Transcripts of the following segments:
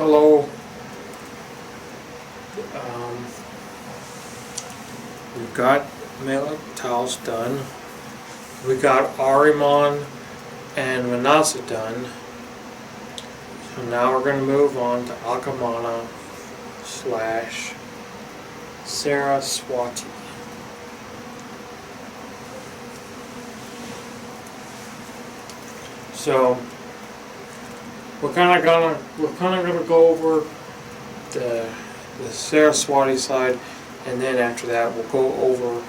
Hello. Um, we've got Manah tiles done. We got Ahriman and Manah done. So now we're going to move on to Manah / Saraswati. So we're kind of gonna go over the Saraswati side, and then after that we'll go over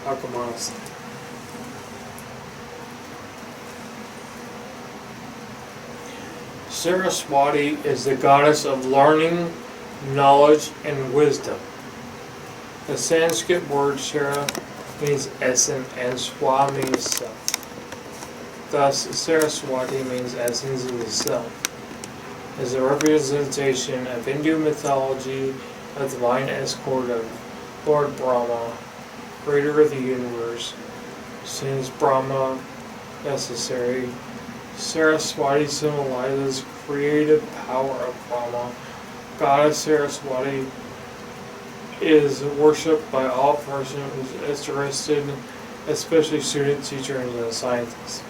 Akamana side. Saraswati is the goddess of learning, knowledge, and wisdom. The Sanskrit word Sara means essence and Swa means self. Thus, Saraswati means essence of the self. As a representation of Hindu mythology, a divine escort of Lord Brahma, creator of the universe. Since Brahma necessary, Saraswati symbolizes creative power of Brahma. Goddess Saraswati is worshipped by all persons interested, especially students, teachers, and scientists.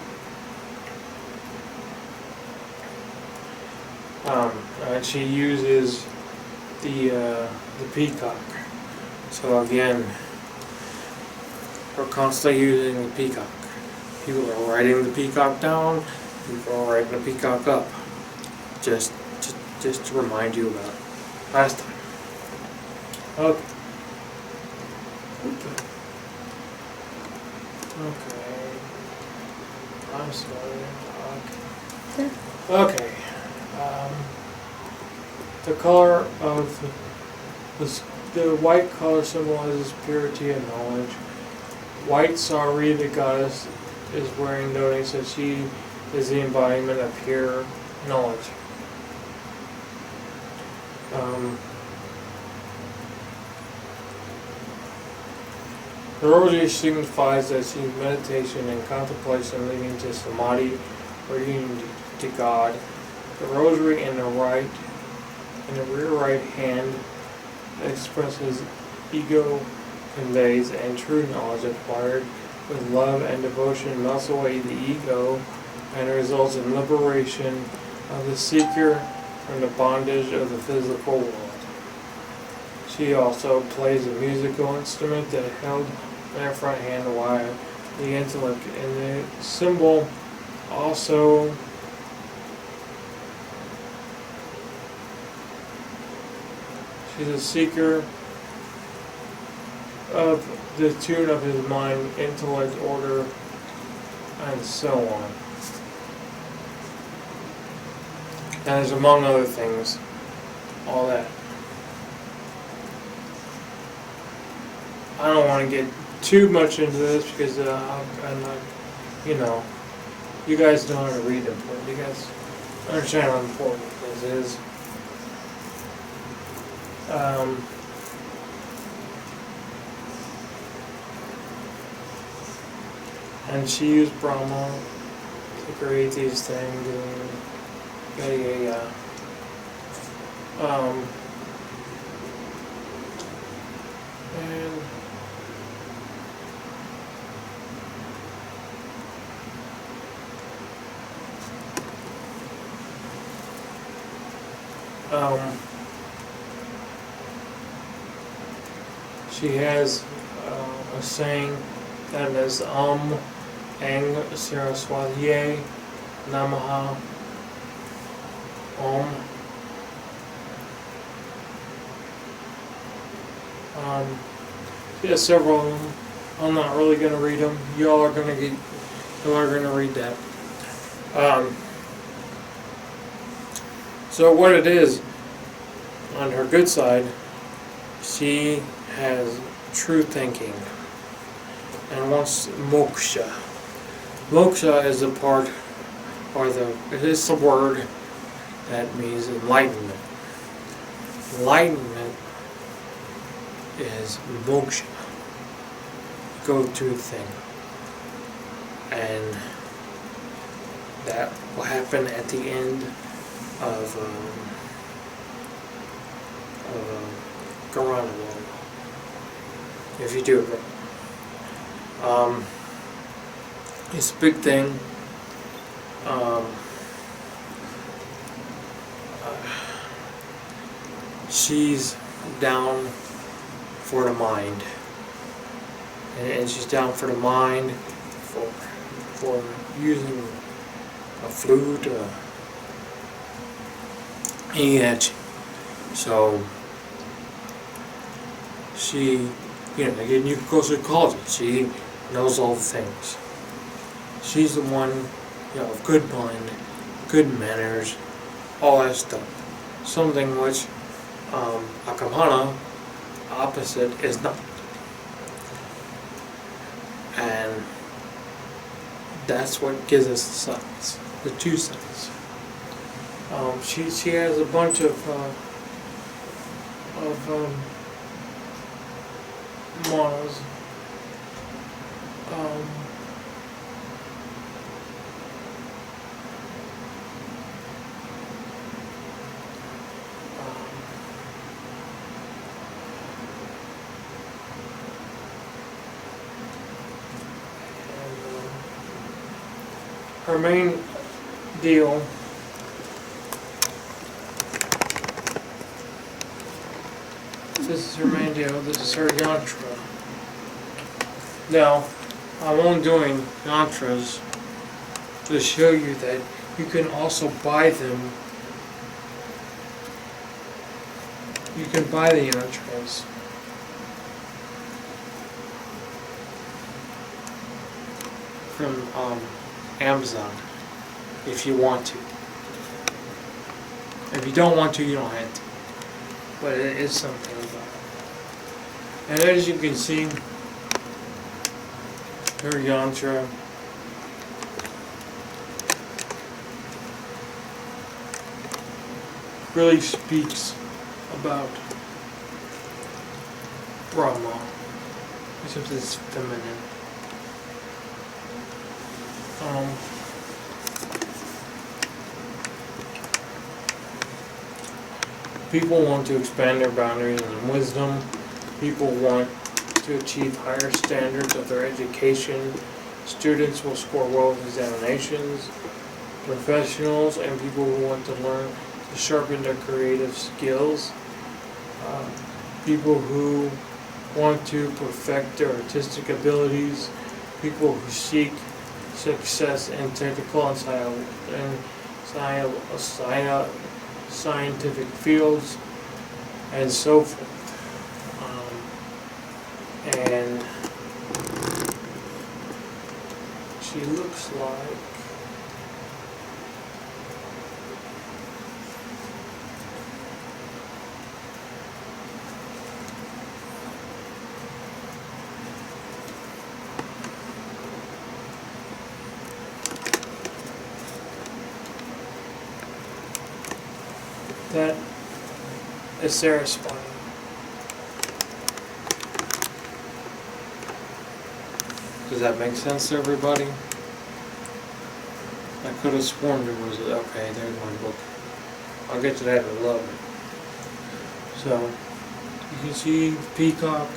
And she uses the peacock. So again, we're constantly using the peacock. People are writing the peacock down. People are writing the peacock up. Just to remind you about it. Last time. Okay. I'm sorry. Okay. The color of the white color symbolizes purity and knowledge. White sari, the goddess, is wearing, notice that she is the embodiment of pure knowledge. The rosary signifies that she's meditation and contemplation leading to samadhi or union to God. The rosary in the rear right hand expresses ego, conveys, and true knowledge acquired with love and devotion melts away the ego and results in liberation of the seeker from the bondage of the physical world. She also plays a musical instrument that held in her front hand while the intellect, and the symbol also she's a seeker of the tune of his mind, intellect, order, and so on. And there's among other things, all that. I don't want to get too much into this because I'm not, you guys know how to read them, but you guys understand how important this is. And she used Brahma to create these things, and she has a saying that is Ang Saraswati Namaha Om. She has several of them. I'm not really going to read them. Y'all are going to read that. So what it is, on her good side, she has true thinking and wants moksha. Moksha is the part, it is the word that means enlightenment. Enlightenment is moksha. go-to thing. And that will happen at the end of Garanda, if you do it right. It's a big thing. She's down for the mind, and she's down for the mind for using a flute, and so she, again, you can go to college. She knows all the things. She's the one, of good mind, good manners, all that stuff. Something which Akamana, opposite, is not. And that's what gives us the sides, the two sides. She has a bunch of Manahs. Her main deal this is her main deal, this is her yantra. Now, I'm only doing yantras to show you that you can also buy them. You can buy the yantras from Amazon if you want to. If you don't want to, you don't have to. But it is something about it. And as you can see, her yantra really speaks about Brahma, except it's feminine. People want to expand their boundaries in wisdom. People want to achieve higher standards of their education. Students will score well with examinations. Professionals and people who want to learn to sharpen their creative skills. People who want to perfect their artistic abilities. People who seek success in technical and scientific fields, and so forth. And she looks like that is Saraswati. Does that make sense to everybody? I could have sworn there was, okay, there's my book. I'll get to that in a little bit. So, you can see the peacock,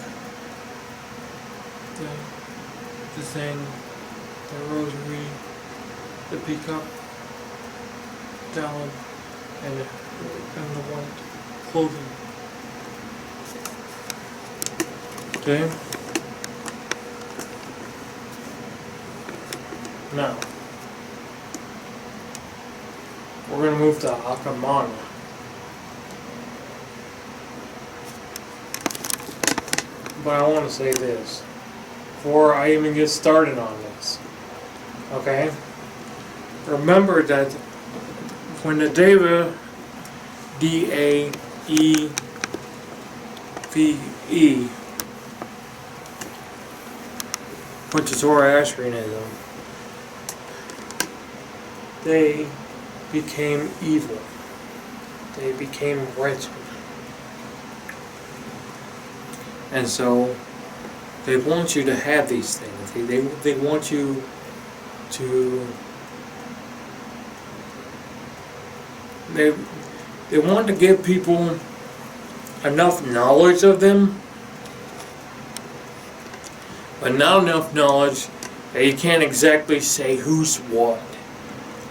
the thing, the rosary, the peacock down, and the white clothing. Okay? Now, we're going to move to Akamana. But I want to say this before I even get started on this. Okay? Remember that when the Daeva, Daeve, went to Zoroastrianism, they became evil. They became wretched. And so They want you to have these things. They want you to. They want to give people enough knowledge of them, but not enough knowledge that you can't exactly say who's what,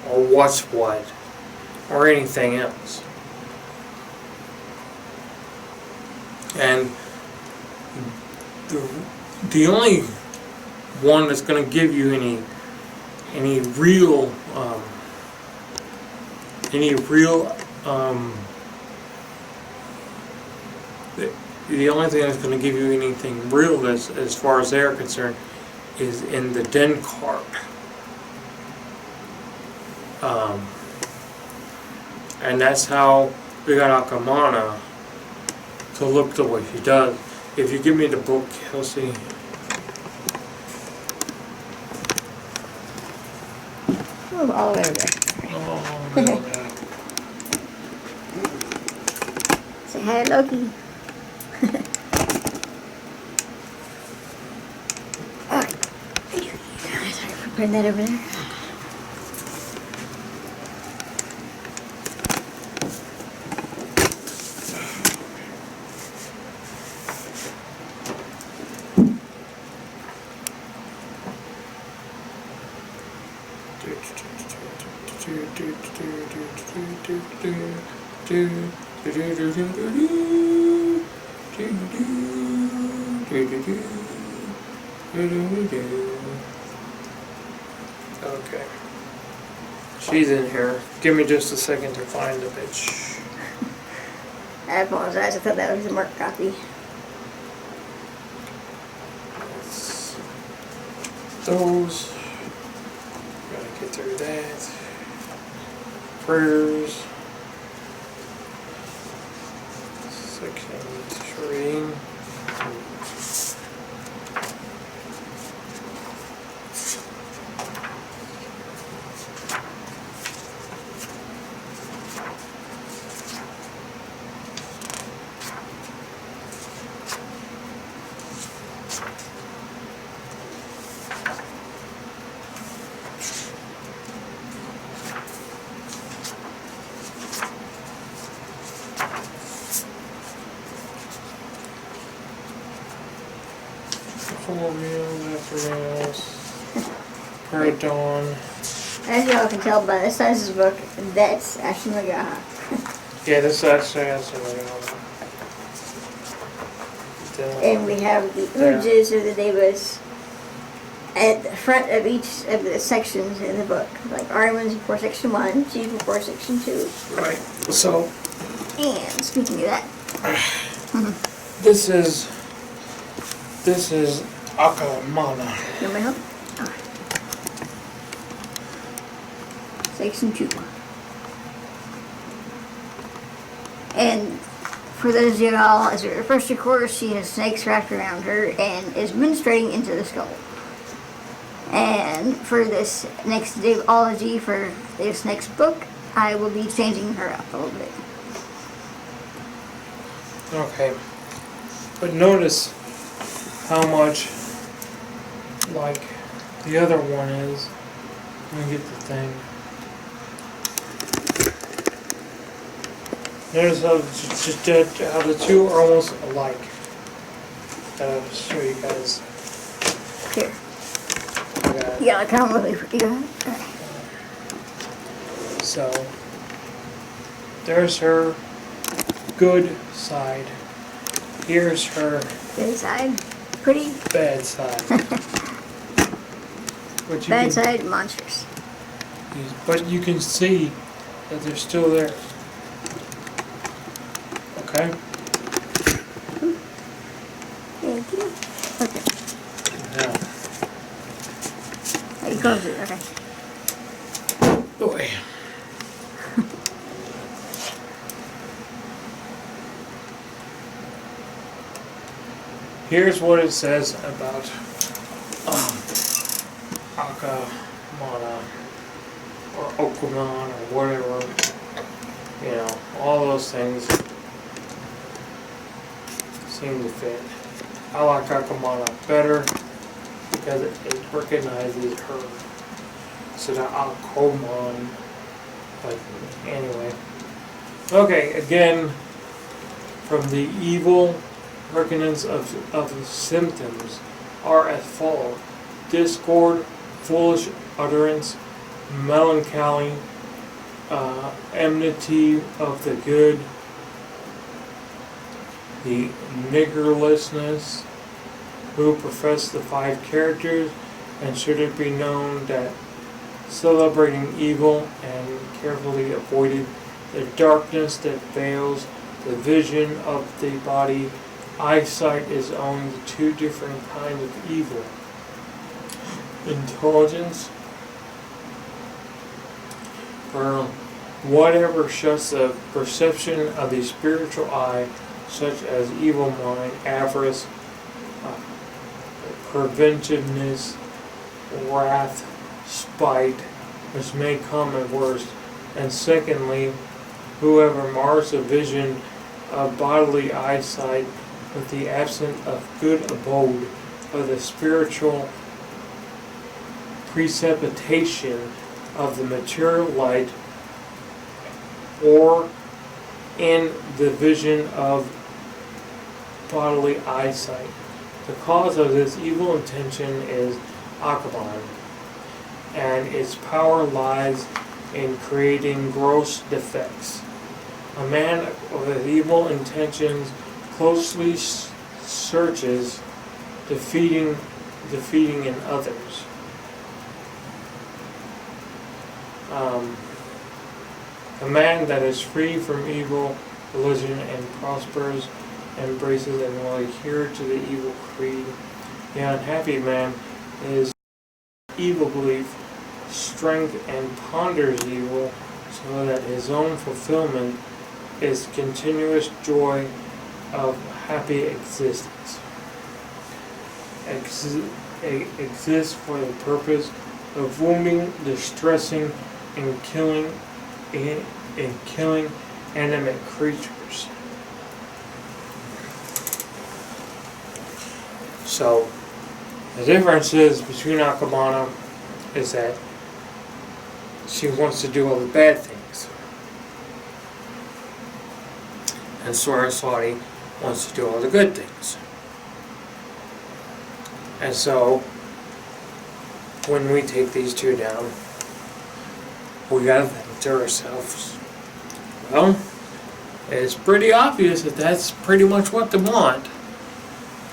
or what's what, or anything else. And the only one that's going to give you any real the only thing that's going to give you anything real as far as they're concerned is in the den card. And that's how we got Manah to look the way she does. If you give me the book, Kelsey. Oh, all the way over there. Oh, no. Say hi, Loki. Alright. Sorry for putting that over there. Okay. She's in here. Give me just a second to find the bitch. I apologize. I thought that was a marked copy. Those. Gotta get through that. Prayers. Section 3. Before meals, after meals, prayer at dawn. As y'all can tell by the size of the book, that's Ashley Magaha. Yeah, this actually has some And we have the images of the Devas at the front of each of the sections in the book. Like R1's before section 1, G's before section 2. Right. So, And speaking of that, this is Manah. you want my help? Alright. Section 2. And for those of y'all, as it refers to course, she has snakes wrapped around her and is ministrating into the skull. And for this next Devaology for this next book, I will be changing her up a little bit. Okay. But notice how much like the other one is. Let me get the thing. Notice how the two are almost alike. I'll show you guys. Here. Okay. Yeah, I kind of really for you. Okay. So there's her good side. Here's her Good side. Pretty. bad side. But you Bad can, side, monsters. but you can see that they're still there. Okay? Thank you. Okay. Now, Oh, you closed it. Okay. boy. Here's what it says about Manah or Okuman or whatever. You know, all those things seem to fit. I like Akamana better because it recognizes her. So that Akamon. But anyway. Okay, again, from the evil reckonings of the symptoms are as follows: discord, foolish utterance, melancholy, enmity of the good, the niggerlessness, who profess the 5 characters, and should it be known that celebrating evil and carefully avoided the darkness that veils the vision of the body. Eyesight is only 2 different kinds of evil: intelligence, or whatever shuts the perception of the spiritual eye, such as evil mind, avarice, preventiveness, wrath, spite, which may come at worst. And secondly, whoever mars the vision of bodily eyesight with the absence of good abode of the spiritual precipitation of the material light, or in the vision of bodily eyesight. The cause of this evil intention is Akaban, and its power lies in creating gross defects. A man with evil intentions closely searches defeating in others. A man that is free from evil religion and prospers, embraces and will adhere to the evil creed. The unhappy man is evil belief, strength, and ponders evil, so that his own fulfillment is continuous joy of happy existence. Exists for the purpose of wounding, distressing, and killing animate creatures. So the difference is between Akamana is that she wants to do all the bad things, and Saraswati wants to do all the good things. And so when we take these two down, we gotta think to ourselves, well, it's pretty obvious that that's pretty much what they want,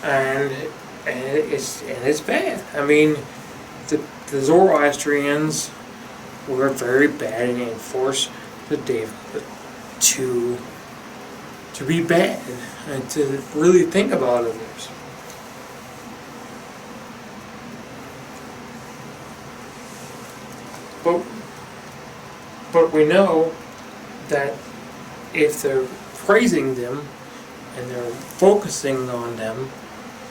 and it's bad. I mean, the Zoroastrians were very bad and enforced the Daeva to be bad and to really think about others. But we know that if they're praising them and they're focusing on them,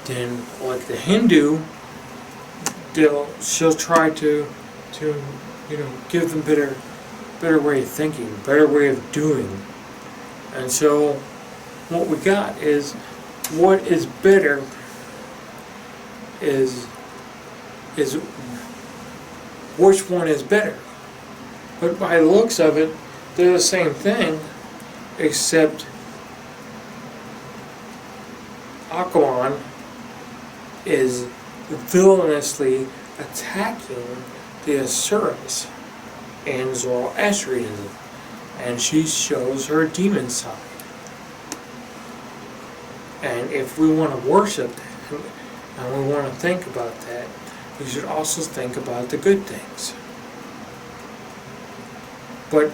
then like the Hindu, she'll try to give them better way of thinking, better way of doing. And so what we got is what is better is which one is better. But by the looks of it, they're the same thing, except Akaman is villainously attacking the Asuras in Zoroastrianism, and she shows her demon side. And if we want to worship that, and we want to think about that, we should also think about the good things. But,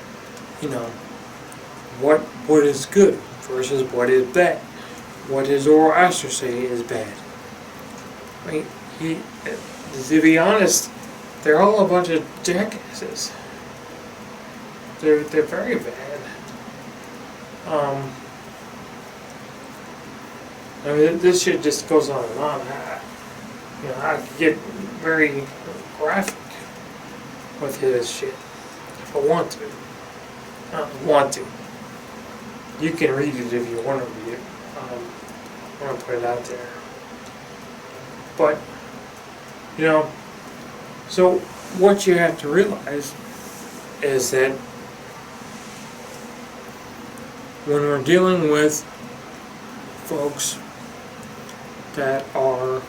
what is good versus what is bad? What does Zoroaster say is bad? I mean, to be honest, they're all a bunch of jackasses. They're very bad. I mean, this shit just goes on and on. I could get very graphic with his shit if I want to. I don't want to. You can read it if you want to read it. I'm going to put it out there. But, you know, so what you have to realize is that when we're dealing with folks that are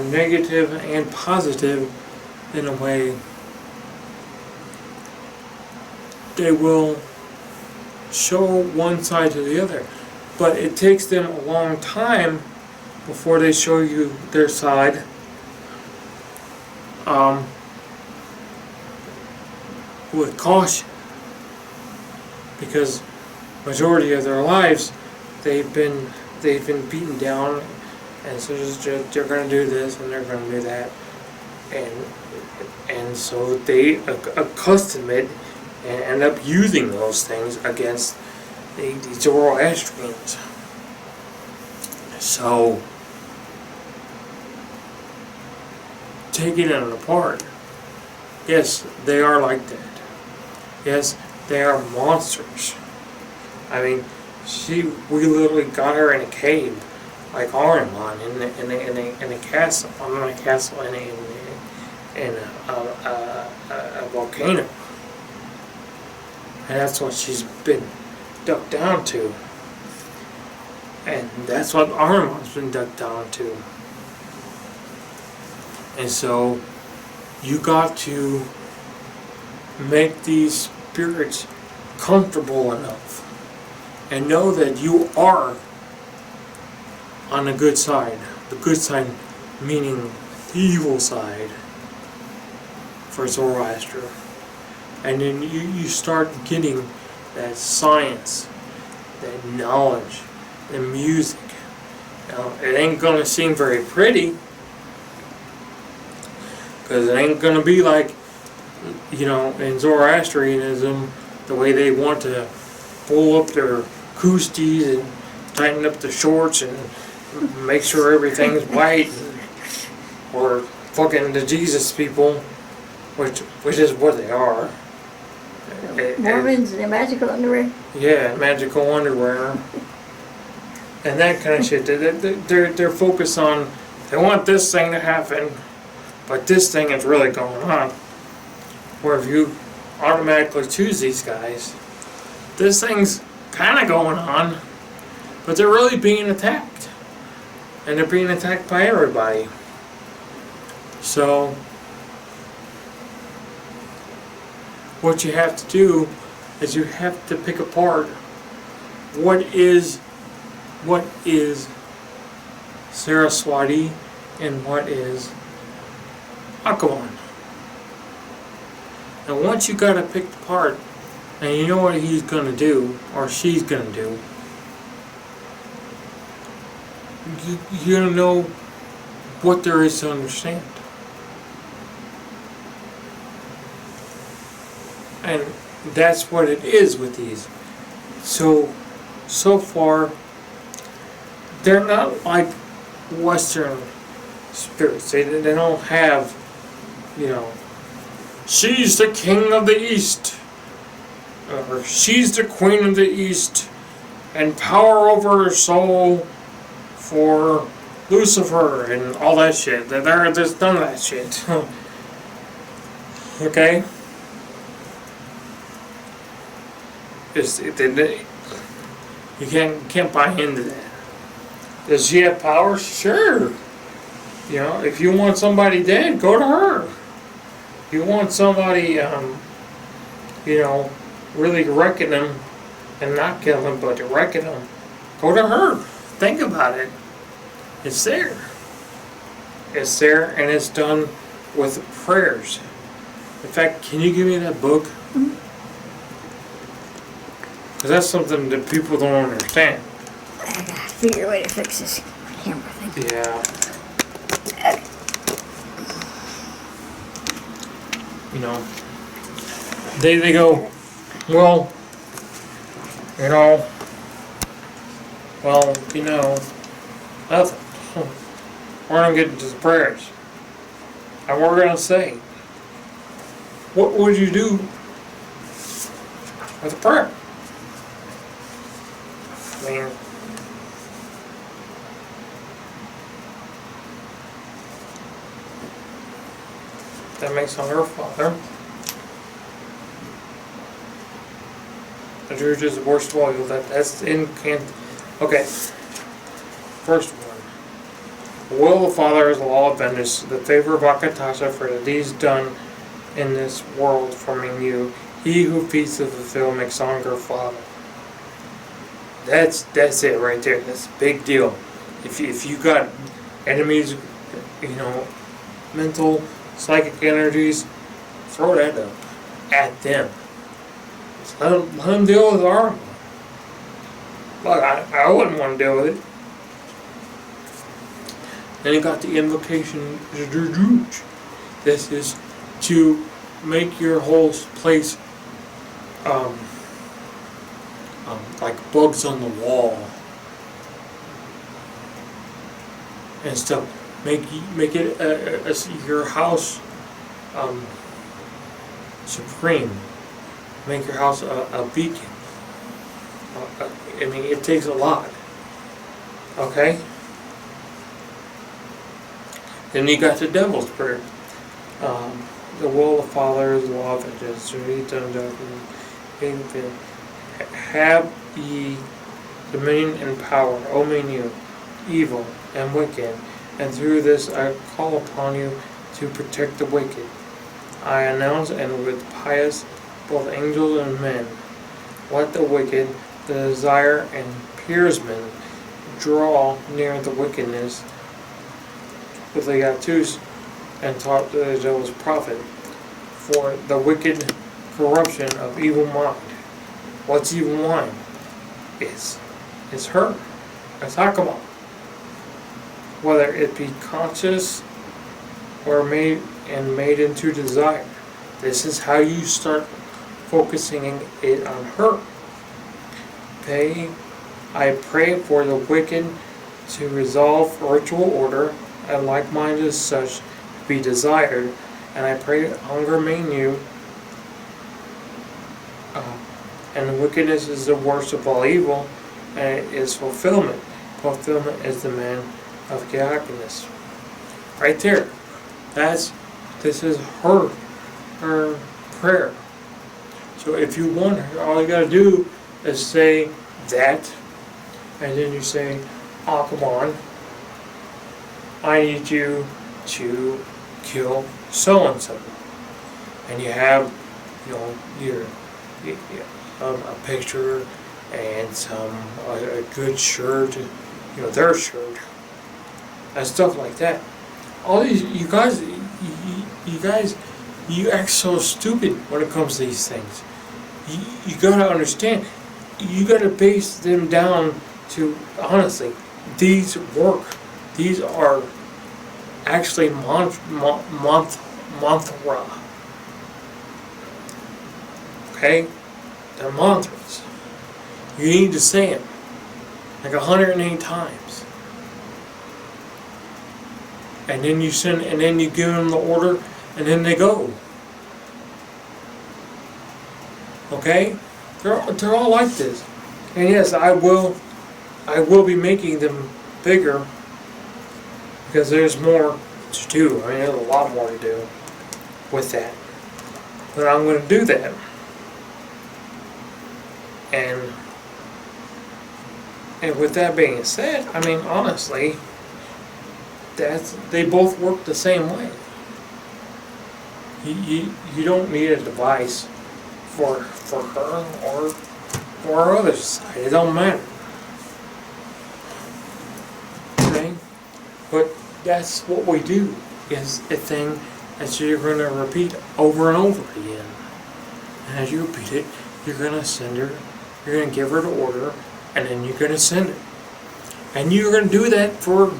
negative and positive in a way, they will show one side to the other, but it takes them a long time before they show you their side. With caution, because majority of their lives they've been beaten down, and so they're going to do this and they're going to do that, and so they accustom it and end up using those things against the Zoroastrians. So taking it apart, yes, they are like that. Yes, they are monsters. I mean, we literally got her in a cave, like Ahriman, in a castle. I'm not a castle, in a volcano, and that's what she's been dug down to, and that's what Ahriman's been dug down to. And so, you got to make these spirits comfortable enough and know that you are on the good side. The good side meaning the evil side for Zoroaster. And then you start getting that science, that knowledge, the music. Now, it ain't gonna seem very pretty, because it ain't gonna be like, you know, in Zoroastrianism, the way they want to pull up their kustis and tighten up the shorts and make sure everything's white, or fucking the Jesus people, which is what they are. Mormons in magical underwear? Yeah, magical underwear. And that kind of shit. They're focused on, they want this thing to happen, but this thing is really going on. Where if you automatically choose these guys, this thing's kind of going on, but they're really being attacked. And they're being attacked by everybody. So, what you have to do is you have to pick apart what is Saraswati and what is Akaman. And once you got it picked apart, and you know what he's going to do, or she's going to do, you're going to know what there is to understand. And that's what it is with these. So far, they're not like Western spirits. They don't have, you know, she's the king of the East, or she's the queen of the East, and power over her soul for Lucifer and all that shit. There's none of that shit. Okay? You can't buy into that. Does she have power? Sure. You know, if you want somebody dead, go to her. If you want somebody, you know, really wrecking them, and not kill them, but wrecking them, go to her. Think about it. It's there. It's there, and it's done with prayers. In fact, can you give me that book? Because that's something that people don't understand. I gotta figure a way to fix this camera thing. Yeah. You know, they go, well, nothing. We're going to get into the prayers. And we're going to say, what would you do with a prayer? I mean, that makes hunger father. The church is the worst of all. That's in can. Okay. First one. The will of the Father is the law of vengeance, the favor of Akatasha for the deeds done in this world from you. He who feeds to fulfill makes hunger father. That's it right there. That's a big deal. If you got enemies, mental, psychic energies, throw that up at them. Let them deal with our. Look, I wouldn't want to deal with it. Then you got the invocation. This is to make your whole place like bugs on the wall and stuff. Make it your house supreme. Make your house a beacon. I mean, it takes a lot. Okay? Then you got the devil's prayer. The will of the Father is the law of vengeance. Have ye dominion and power, O you, evil and wicked, and through this I call upon you to protect the wicked. I announce, and with pious both angels and men, let the wicked, the desire and piersmen, draw near the wickedness with the Yatus, and taught the devil's prophet, for the wicked corruption of evil mind. What's evil mind? It's her. It's Hakama. Whether it be conscious or made into desire. This is how you start focusing it on her. Okay? I pray for the wicked to resolve ritual order and like-minded as such to be desired, and I pray hunger main you, and wickedness is the worst of all evil, and it is fulfillment. Fulfillment is the man of Gehakiness. Right there. This is her prayer. So if you want her, all you gotta do is say that, and then you say, oh, come on, I need you to kill so and so, and you have, your a picture and a good shirt, their shirt, and stuff like that. All these, you guys, you act so stupid when it comes to these things. You gotta understand. You gotta base them down to, honestly, these work. These are actually mantra. Okay? They're mantras. You need to say them like 108 times. And then you give them the order, and then they go. Okay? They're all like this. And yes, I will be making them bigger, because there's more to do. I mean, there's a lot more to do with that. But I'm going to do that. And with that being said, I mean, honestly, they both work the same way. You don't need a device for her or for our other side. It don't matter. Okay? But that's what we do, is a thing that you're going to repeat over and over again. And as you repeat it, you're going to send her, you're going to give her the order, and then you're going to send it. And you're going to do that for,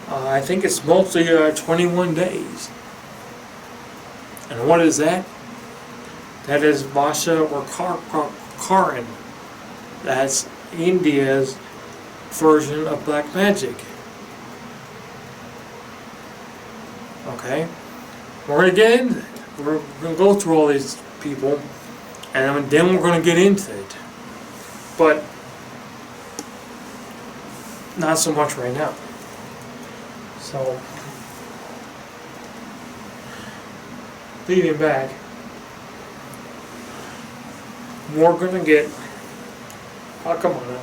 I think it's mostly 21 days. And what is that? That is Vasha or Karan. That's India's version of black magic. Okay? We're going to get into it. We're going to go through all these people, and then we're going to get into it. But not so much right now. So leading back, we're going to get Manah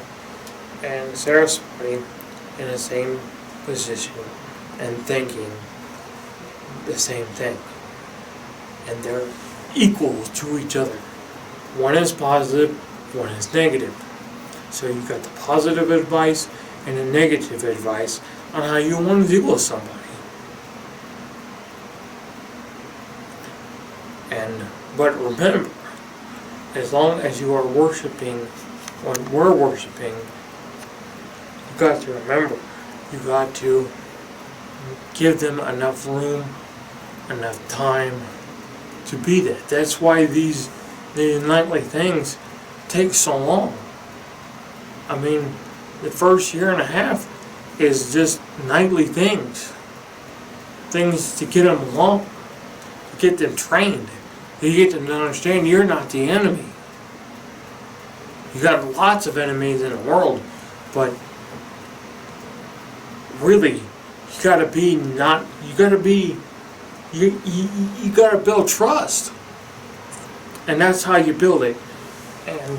and Saraswati in the same position and thinking the same thing. And they're equal to each other. One is positive, one is negative. So you've got the positive advice and the negative advice on how you want to deal with somebody. But remember, as long as you are worshiping, when we're worshiping, you've got to remember, you've got to give them enough room, enough time to be that. That's why these nightly things take so long. I mean, the first year and a half is just nightly things. Things to get them along, to get them trained. You get them to understand you're not the enemy. You got lots of enemies in the world, but really, you gotta build trust. And that's how you build it. And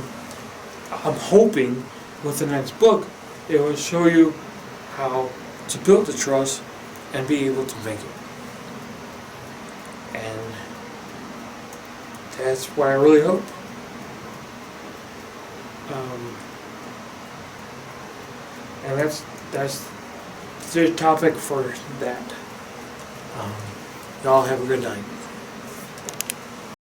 I'm hoping with the next book, it will show you how to build the trust and be able to make it. And that's what I really hope. And that's the topic for that. Y'all have a good night.